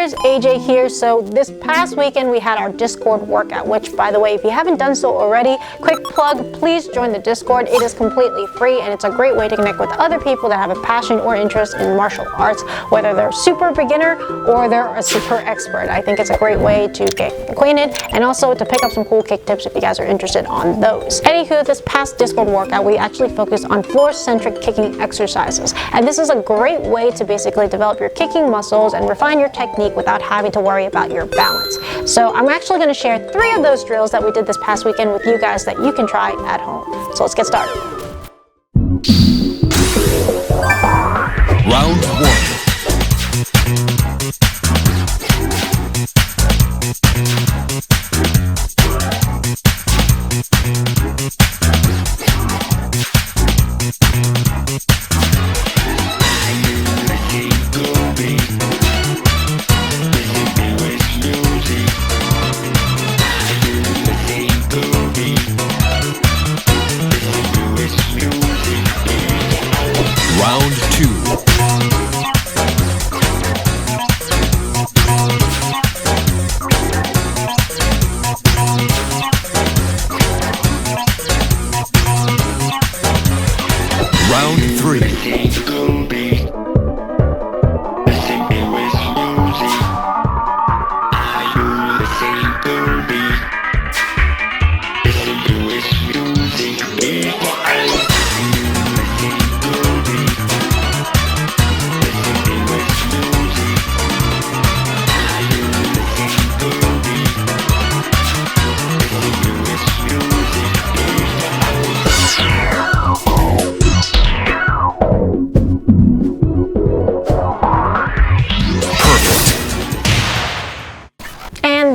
kickers, AJ here. So this past weekend we had our Discord workout, which by the way, if you haven't done so already, quick plug, please join the Discord. It is completely free and it's a great way to connect with other people that have a passion or interest in martial arts, whether they're super beginner or they're a super expert. I think it's a great way to get acquainted and also to pick up some cool kick tips if you guys are interested on those. Anywho, this past Discord workout, we actually focused on floor-centric kicking exercises. And this is a great way to basically develop your kicking muscles and refine your technique without having to worry about your balance. So I'm actually going to share 3 of those drills that we did this past weekend with you guys that you can try at home. So let's get started. Round 1. Round 2. Round 3.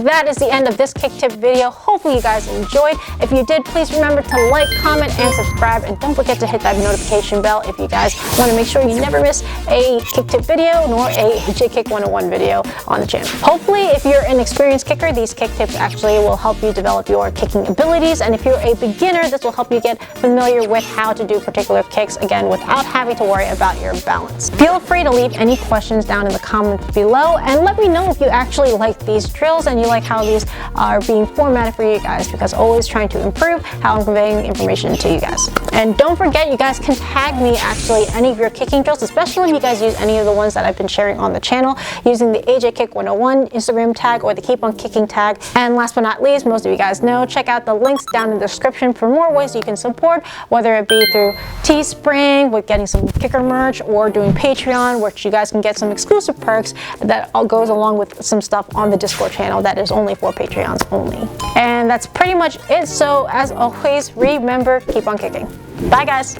That is the end of this kick tip video. Hopefully you guys enjoyed. If you did, please remember to like, comment, and subscribe. And don't forget to hit that notification bell if you guys want to make sure you never miss a kick tip video nor a AJKICK 101 video on the channel. Hopefully, if you're an experienced kicker, these kick tips actually will help you develop your kicking abilities. And if you're a beginner, this will help you get familiar with how to do particular kicks, again, without having to worry about your balance. Feel free to leave any questions down in the comments below and let me know if you actually like these drills and you like how these are being formatted for you guys, because always trying to improve how I'm conveying information to you guys. And don't forget, you guys can tag me actually any of your kicking drills, especially if you guys use any of the ones that I've been sharing on the channel using the AJKICK 101 Instagram tag or the Keep on Kicking tag. And last but not least, most of you guys know, check out the links down in the description for more ways you can support, whether it be through Teespring with getting some kicker merch or doing Patreon, which you guys can get some exclusive perks that all goes along with some stuff on the Discord channel that is only for Patreons only. And that's pretty much it. So as always, remember, keep on kicking. Bye guys.